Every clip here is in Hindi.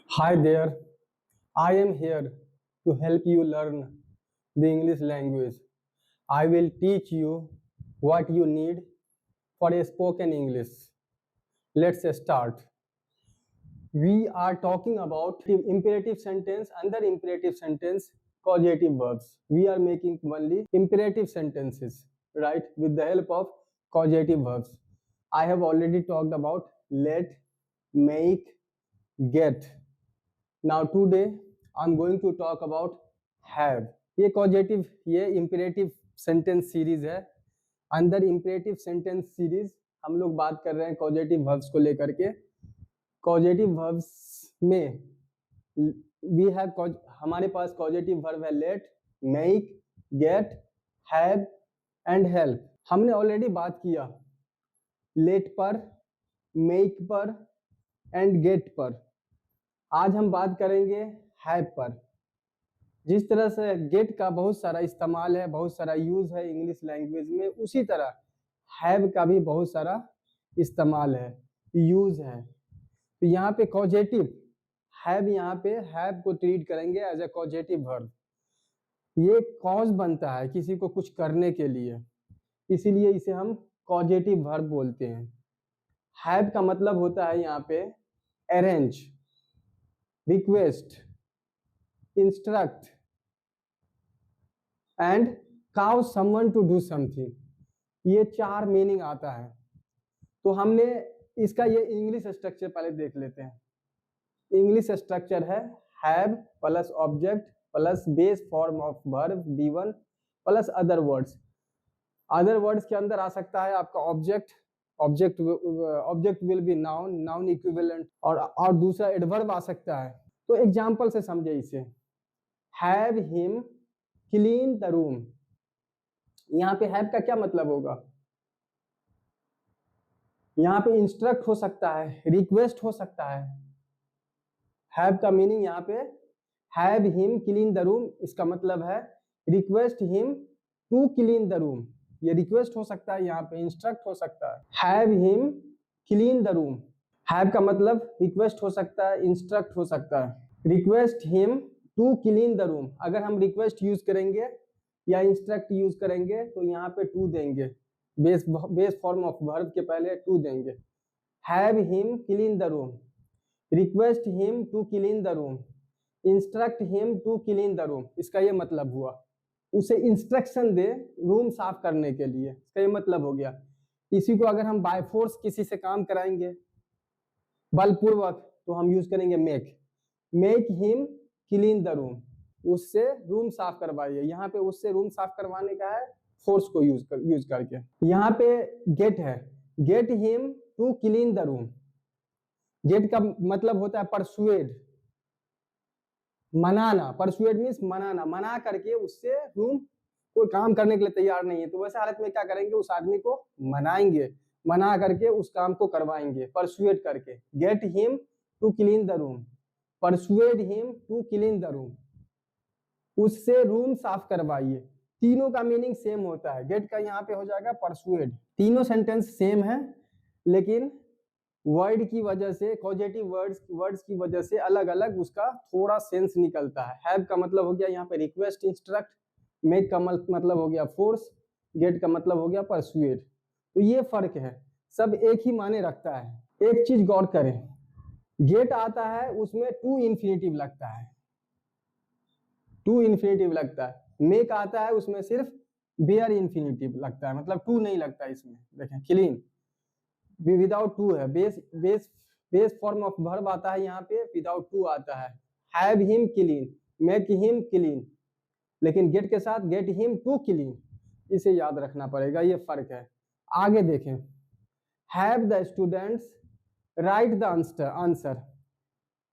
Hi there, I am here to help you learn the English language. I will teach you what you need for a spoken English. Let's start. We are talking about imperative sentence, under imperative sentence, causative verbs. We are making only imperative sentences, right, with the help of causative verbs. I have already talked about let, make, get. Now today I'm going to talk about have. ये causative, ये imperative sentence series है. अंदर imperative sentence series हम लोग बात कर रहे हैं causative verbs को लेकर के. Causative verbs में we have हमारे पास causative verb है let, make, get, have and help. हमने ऑलरेडी बात किया let पर, make पर and get पर. आज हम बात करेंगे हैव पर. जिस तरह से गेट का बहुत सारा इस्तेमाल है, बहुत सारा यूज है इंग्लिश लैंग्वेज में, उसी तरह हैव का भी बहुत सारा इस्तेमाल है, यूज है. तो यहाँ पे कॉजेटिव हैव, यहाँ पे हैव को ट्रीट करेंगे एज ए कॉजेटिव वर्ब. ये कॉज बनता है किसी को कुछ करने के लिए, इसीलिए इसे हम कॉजेटिव वर्ब बोलते हैं. हैव का मतलब होता है यहाँ पे arrange, request, instruct and cow someone to do something. ये चार मीनिंग आता है. तो हमने इसका ये इंग्लिश स्ट्रक्चर पहले देख लेते हैं. इंग्लिश स्ट्रक्चर है have plus object plus base form of verb B1 plus other words. Other words के अंदर आ सकता है आपका object, object will be noun, noun equivalent, और दूसरा एडवर्ब आ सकता है. तो एग्जांपल से समझे इसे. Have him clean the room. यहाँ पे हैव का क्या मतलब होगा? यहाँ पे इंस्ट्रक्ट हो सकता है, रिक्वेस्ट हो सकता है. हैव का मीनिंग यहाँ पे have him clean the room, इसका मतलब है request him to clean the room. ये रिक्वेस्ट हो सकता है, यहाँ पे इंस्ट्रक्ट हो सकता है. Have him clean the room, have का मतलब रिक्वेस्ट हो सकता है, इंस्ट्रक्ट हो सकता है. Request him to clean the room, अगर हम रिक्वेस्ट यूज करेंगे या इंस्ट्रक्ट यूज करेंगे तो यहाँ पे टू देंगे, बेस फॉर्म ऑफ वर्ब के पहले टू देंगे. Have him clean the room, request him to clean the room, instruct him to clean the room. इसका ये मतलब हुआ उसे इंस्ट्रक्शन दे रूम साफ करने के लिए, इसका ये मतलब हो गया. इसी को अगर हम बाय फोर्स किसी से काम कराएंगे बलपूर्वक तो हम यूज करेंगे make him clean the room, उससे रूम साफ करवाइए. यहाँ पे उससे रूम साफ करवाने का है फोर्स को यूज करके. यहाँ पे गेट है, get him to clean the room. Get का मतलब होता है परसुएड, मनाना. परसुएड मीन्स मनाना, मना करके उससे रूम कोई काम करने के लिए तैयार नहीं है तो वैसे हालत में क्या करेंगे, उस आदमी को मनाएंगे, मना करके उस काम को करवाएंगे परसुएड करके. Get him to clean the room, persuade him to clean the room, उससे रूम साफ करवाइए. तीनों का मीनिंग सेम होता है. गेट का यहाँ पे हो जाएगा परसुएड. तीनों सेंटेंस सेम है लेकिन वर्ड की वजह से, कॉजेटिव वर्ड्स की वजह से अलग अलग उसका थोड़ा सेंस निकलता है. हैव का मतलब हो गया यहाँ पे रिक्वेस्ट, इंस्ट्रक्ट. मेक का मतलब हो गया फोर्स. गेट का मतलब हो गया परसुएड. तो ये फर्क है, सब एक ही माने रखता है. एक चीज गौर करें, गेट आता है उसमें टू इन्फिनेटिव लगता है, टू इन्फिनेटिव लगता है. मेक आता है उसमें सिर्फ बेयर इन्फिनेटिव लगता है, मतलब टू नहीं लगता इसमें. देखें क्लीन विदाउट टू है, बेस फॉर्म ऑफ वर्ब आता है, यहाँ पे विदाउट टू आता है. Have him clean, make him clean, लेकिन गेट के साथ गेट हिम टू क्लीन. इसे याद रखना पड़ेगा, ये फर्क है. आगे देखें, have the students right the answer.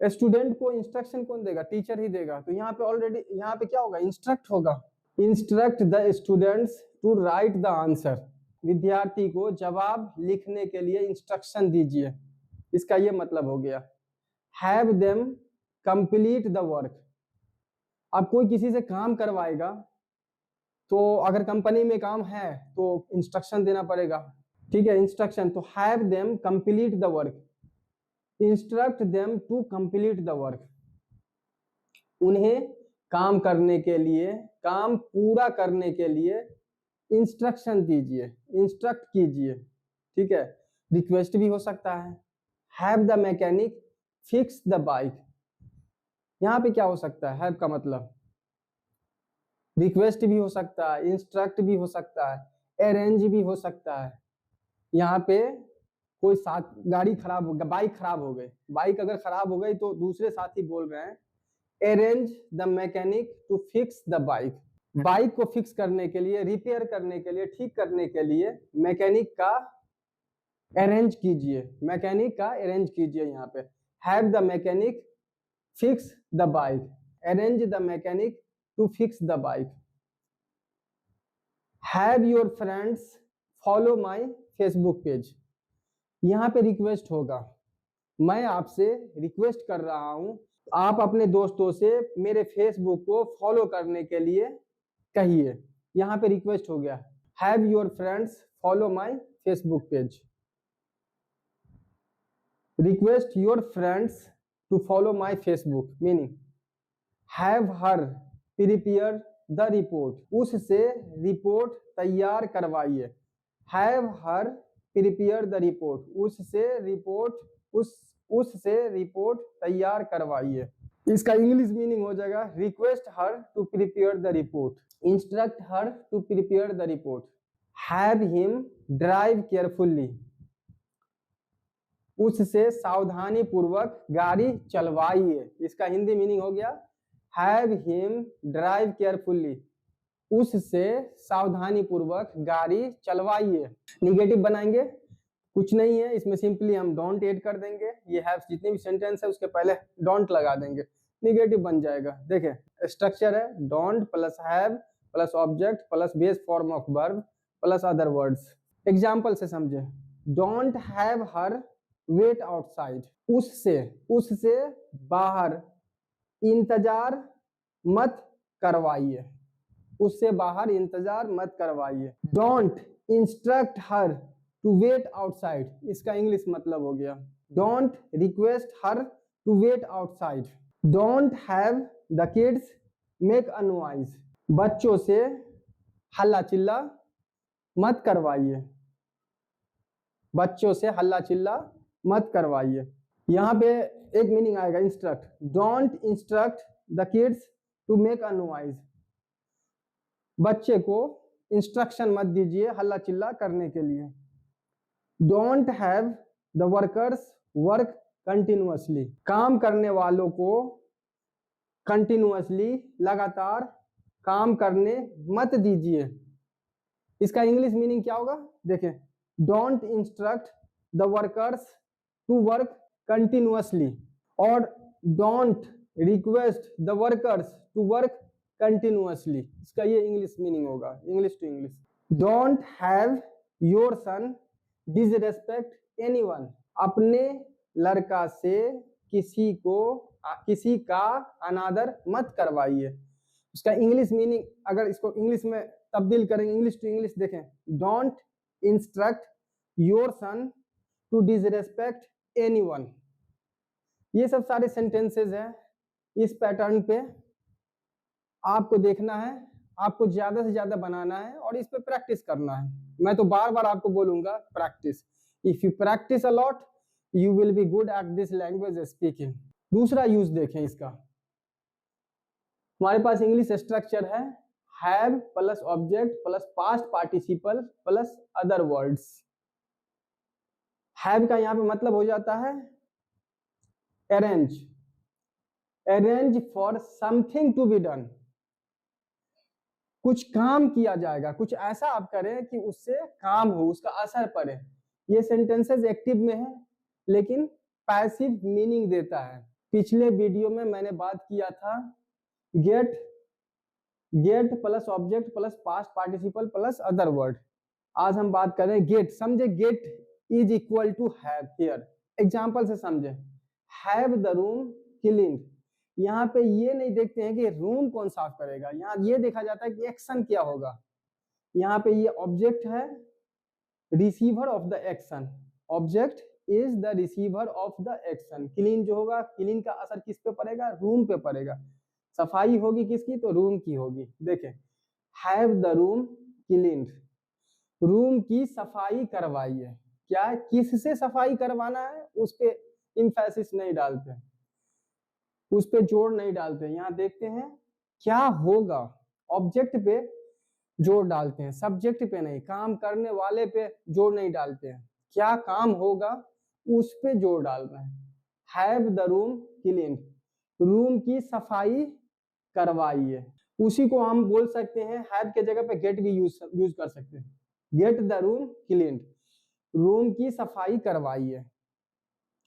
Student को इंस्ट्रक्शन कौन देगा? टीचर ही देगा. तो यहाँ पे ऑलरेडी, यहाँ पे क्या होगा, इंस्ट्रक्ट होगा. Instruct the students to write the answer, विद्यार्थी को जवाब लिखने के लिए इंस्ट्रक्शन दीजिए. इसका ये मतलब हो गया. Have them complete the work, अब कोई किसी से काम करवाएगा तो अगर कंपनी में काम है तो इंस्ट्रक्शन देना पड़ेगा, ठीक है, इंस्ट्रक्शन. तो have them complete the work, instruct them to complete the work, उन्हें काम करने के लिए, काम पूरा करने के लिए इंस्ट्रक्शन दीजिए, इंस्ट्रक्ट कीजिए, ठीक है। रिक्वेस्ट भी हो सकता है, have the mechanic fix the bike, यहाँ पे क्या हो सकता है, हैव का मतलब रिक्वेस्ट भी हो सकता है, इंस्ट्रक्ट भी हो सकता है, अरेंज भी हो सकता है। यहाँ पे कोई साथ गाड़ी खराब हो गई, बाइक खराब हो गई, बाइक अगर खराब हो गई तो दूसरे साथी बोल रहे हैं arrange the mechanic to fix the bike, bike को फिक्स करने के लिए, रिपेयर करने के लिए, ठीक करने के लिए मैकेनिक का अरेंज कीजिए, मैकेनिक का अरेंज कीजिए। यहाँ पे have the mechanic fix the bike, arrange the mechanic to fix the bike. Have your friends follow my Facebook page, यहाँ पे रिक्वेस्ट होगा, मैं आपसे रिक्वेस्ट कर रहा हूं आप अपने दोस्तों से मेरे फेसबुक को फॉलो करने के लिए कहिए, यहाँ पे रिक्वेस्ट हो गया, have your friends follow my Facebook page. Request your friends to follow my Facebook meaning have her prepare the report, उससे रिपोर्ट तैयार करवाइए, have her prepare the report, उससे रिपोर्ट तैयार करवाइए। इसका इंग्लिश मीनिंग हो जाएगा request her to prepare the report, instruct her to prepare the report, have him drive carefully, उससे सावधानी पूर्वक गाड़ी चलवाइए। इसका हिंदी मीनिंग हो गया हैव हिम ड्राइव केयरफुली, उससे सावधानी पूर्वक गाड़ी चलवाइए। निगेटिव बनाएंगे, कुछ नहीं है इसमें, सिंपली हम डोंट ऐड कर देंगे, ये हैव जितने भी सेंटेंस है उसके पहले डोंट लगा देंगे, निगेटिव बन जाएगा। देखें स्ट्रक्चर है don't plus have plus object plus base form of verb plus other words. Example से समझे, don't have her wait outside, उससे बाहर इंतजार मत करवाइए, उससे बाहर इंतजार मत करवाइए। Don't instruct her to wait outside, इसका इंग्लिश मतलब हो गया don't request her to wait outside. Don't have the kids make a noise, बच्चों से हल्ला चिल्ला मत करवाइए, बच्चों से हल्ला चिल्ला मत करवाइए। यहाँ पे एक मीनिंग आएगा instruct, don't instruct the kids to make a noise, बच्चे को इंस्ट्रक्शन मत दीजिए हल्ला चिल्ला करने के लिए। Don't have the workers work continuously, काम करने वालों को कंटिन्यूअसली लगातार काम करने मत दीजिए। इसका इंग्लिश मीनिंग क्या होगा, देखें don't instruct the workers to work continuously और don't request the workers to work continuously, इसका ये इंग्लिश मीनिंग होगा, English to English. Don't have your son disrespect anyone, अपने लड़का से किसी का अनादर मत करवाइए। उसका इंग्लिश मीनिंग अगर इसको इंग्लिश में तब्दील करेंगे, इंग्लिश टू इंग्लिश देखें, don't instruct your son to disrespect anyone. ये सब सारे सेंटेंसेस हैं, इस पैटर्न पे आपको देखना है, आपको ज्यादा से ज्यादा बनाना है और इस पे प्रैक्टिस करना है। मैं तो बार बार आपको बोलूंगा practice, if you practice a lot you will be good at this language speaking. दूसरा यूज देखें इसका, हमारे पास इंग्लिश स्ट्रक्चर है have plus object plus past participle plus other words. Have का यहाँ पे मतलब हो जाता है arrange, arrange for something to be done, कुछ काम किया जाएगा, कुछ ऐसा आप करें कि उससे काम हो, उसका असर पड़े। ये सेंटेंसेस एक्टिव में है लेकिन पैसिव मीनिंग देता है। पिछले वीडियो में मैंने बात किया था get plus object plus past participle plus other word. आज हम बात करें गेट, समझे get is equal to have here. Example से समझे, हैव द रूम क्लीन्ड, यहाँ पे ये नहीं देखते हैं कि रूम कौन साफ करेगा, यहाँ ये देखा जाता है कि एक्शन क्या होगा। यहाँ पे ये ऑब्जेक्ट है, receiver of the action, object is the receiver of the action. Clean जो होगा, क्लीन का असर किस पे पड़ेगा, रूम पे पड़ेगा। सफाई होगी किसकी, तो रूम की होगी। देखें, have the room cleaned, room की सफाई करवाइए। क्या, किससे सफाई करवाना है, उस पे इम्फेसिस नहीं डालते, उस पे जोर नहीं डालते। यहाँ देखते हैं क्या होगा, ऑब्जेक्ट पे जोर डालते हैं, सब्जेक्ट पे नहीं, काम करने वाले पे जोर नहीं डालते हैं। क्या काम होगा उस पे जोर डाल रहे हैं। Have the room clean, room की सफाई करवाइए। उसी को हम बोल सकते हैं, हैव के जगह पे गेट भी यूज कर सकते हैं। Get the room clean, room की सफाई करवाइए।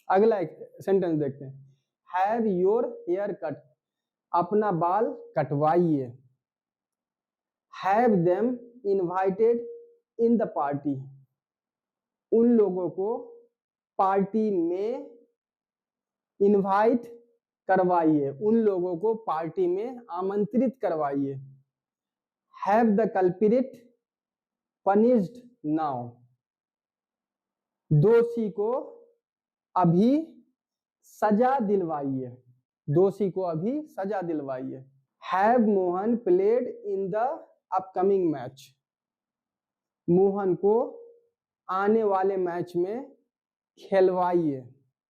अगला एक सेंटेंस देखते हैं, हैव योर हेयर कट, अपना बाल कटवाइए। Have them invited in the party, उन लोगों को पार्टी में इनवाइट करवाइए, उन लोगों को पार्टी में आमंत्रित करवाइए। Have the culprit punished now, दोषी को अभी सजा दिलवाइए, दोषी को अभी सजा दिलवाइए। Have Mohan played in the upcoming match, Mohan को आने वाले मैच में खेलवाइए,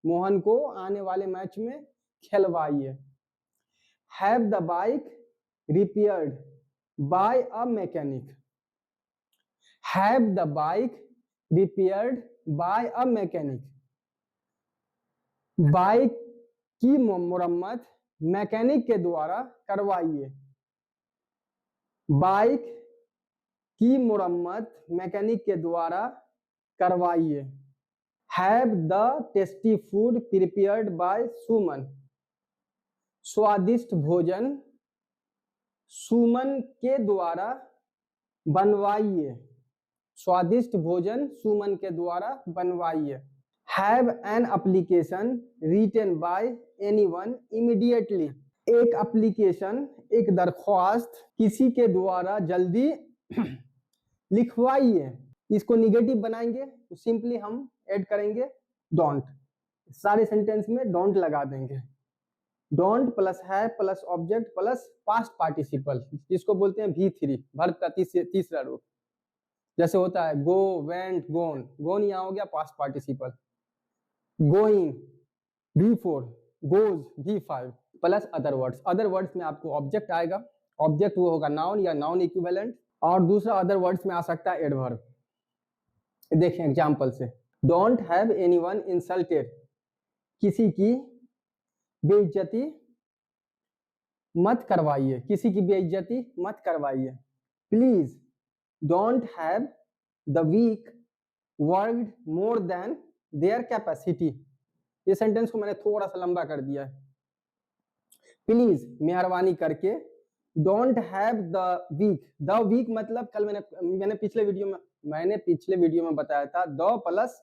मोहन को आने वाले मैच में खेलवाइए। Have the bike repaired by a mechanic, have the bike repaired by a mechanic, bike की मुरम्मत मैकेनिक के द्वारा करवाइए, बाइक की मुरम्मत मैकेनिक के द्वारा करवाइए। Have the tasty food prepared by Suman, स्वादिष्ट भोजन सुमन के द्वारा बनवाइए, स्वादिष्ट भोजन सुमन के द्वारा बनवाइए। Have an application written by anyone immediately, एक एप्लीकेशन, एक दरख्वास्त किसी के द्वारा जल्दी लिखवाइए। इसको निगेटिव बनाएंगे तो सिंपली हम ऐड करेंगे डोंट, सारे सेंटेंस में डोंट लगा देंगे। डोंट प्लस है plus object plus past participle, जिसको बोलते हैं V3, वर्ब का तीसरा रूप। जैसे होता है गो, वेंट, गोन, गोन यहाँ हो गया past participle, going V4, goes V5 plus other words. Other words में आपको ऑब्जेक्ट आएगा, ऑब्जेक्ट वो होगा नाउन या नाउन इक्विवेलेंट, और दूसरा अदर वर्ड्स में आ सकता है एडवर्ब। देखें एग्जांपल से, डोंट हैव एनीवन इंसल्टेड, किसी की बेइज्जती मत करवाइए, किसी की बेइज्जती मत करवाइए। Please don't have the weak worked more than their capacity, ये सेंटेंस को मैंने थोड़ा सा लंबा कर दिया है। प्लीज मेहरबानी करके, don't have the weak, the weak मतलब कल मैंने पिछले वीडियो में बताया था, the plus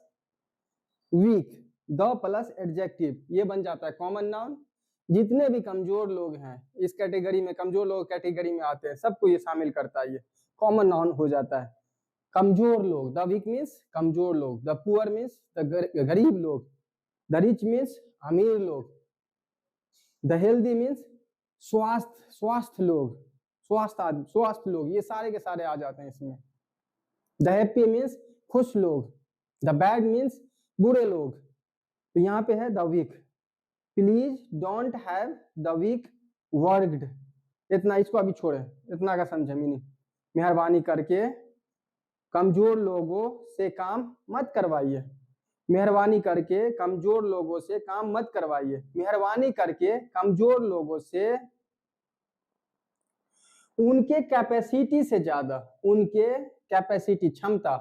weak, the plus adjective, ये बन जाता है कॉमन नाउन। जितने भी कमजोर लोग हैं इस कैटेगरी में, कमजोर लोग कैटेगरी में आते हैं, सबको ये शामिल करता है, ये कॉमन नाउन हो जाता है। कमजोर लोग, द वीक मीन्स कमजोर लोग, द पुअर मीन्स गरीब लोग, द रिच मीन्स अमीर लोग, द हेल्दी मीन्स स्वास्थ्य लोग, स्वास्थ्य लोग, ये सारे के सारे आ जाते हैं इसमें। द हैप्पी मीन्स खुश लोग, द बैड मीन्स बुरे लोग। तो यहाँ पे है the weak. Please don't have the weak worked, इतना, इसको अभी छोड़े, इतना का समझे मीनिंग। मेहरबानी करके कमजोर लोगों से काम मत करवाइए, मेहरबानी करके कमजोर लोगों से काम मत करवाइए। मेहरबानी करके कमजोर लोगों से उनके कैपेसिटी से ज्यादा, उनके कैपेसिटी क्षमता,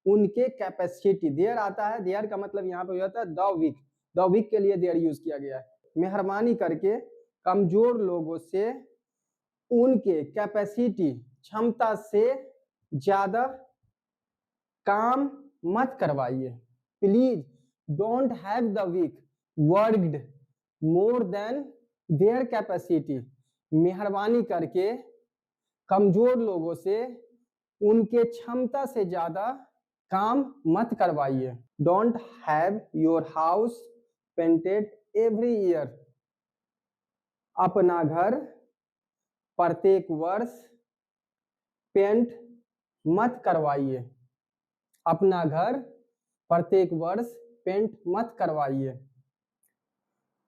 उनके कैपेसिटी, देयर आता है, देयर का मतलब यहाँ पे हो जाता है द वीक, द वीक के लिए देयर यूज किया गया है। मेहरबानी करके कमजोर लोगों से उनके कैपेसिटी, क्षमता से ज्यादा काम मत करवाइए। Please don't have the weak worked more than their capacity, मेहरबानी करके कमजोर लोगों से उनके क्षमता से ज्यादा काम मत करवाइए। Don't have your house painted every year. अपना घर प्रत्येक वर्ष पेंट मत करवाइए। अपना घर प्रत्येक वर्ष पेंट मत करवाइए।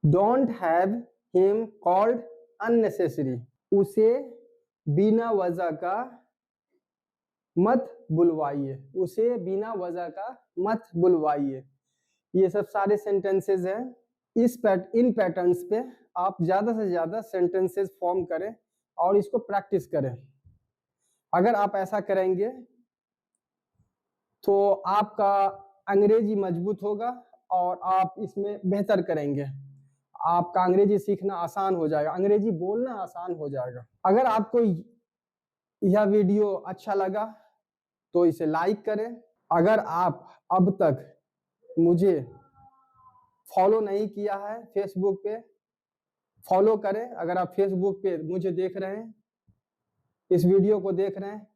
Don't have him called unnecessary. उसे बिना वजह का मत बुलवाइए। उसे बिना वजह का मत बुलवाइए। ये सब सारे सेंटेंसेस हैं। इन पैटर्न्स पे आप ज़्यादा से ज़्यादा सेंटेंसेस फॉर्म करें और इसको प्रैक्टिस करें। अगर आप ऐसा करेंगे तो आपका अंग्रेजी मजबूत होगा और आप इसमें बेहतर करेंगे। आपका अंग्रेजी सीखना आसान हो जाएगा, अंग्रेजी बोलना आसान हो जाएगा। अगर आपको यह वीडियो अच्छा लगा तो इसे लाइक करें। अगर आप अब तक मुझे फॉलो नहीं किया है फेसबुक पे, फॉलो करें। अगर आप फेसबुक पे मुझे देख रहे हैं, इस वीडियो को देख रहे हैं,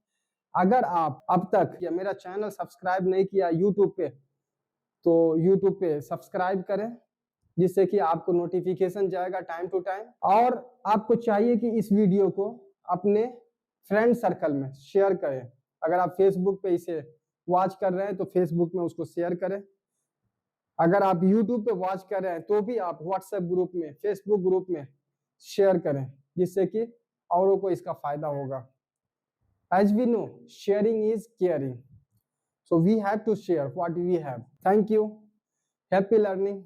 अगर आप अब तक या मेरा चैनल सब्सक्राइब नहीं किया यूट्यूब पे, तो यूट्यूब पे सब्सक्राइब करें, जिससे कि आपको नोटिफिकेशन जाएगा टाइम टू टाइम। और आपको चाहिए कि इस वीडियो को अपने फ्रेंड सर्कल में शेयर करें। अगर आप फेसबुक पे इसे वॉच कर रहे हैं तो फेसबुक में उसको शेयर करें। अगर आप यूट्यूब पे वॉच कर रहे हैं तो भी आप व्हाट्सएप ग्रुप में, फेसबुक ग्रुप में शेयर करें, जिससे कि औरों को इसका फायदा होगा। As we know, sharing is caring. So we have to share what we have. Thank you. Happy learning.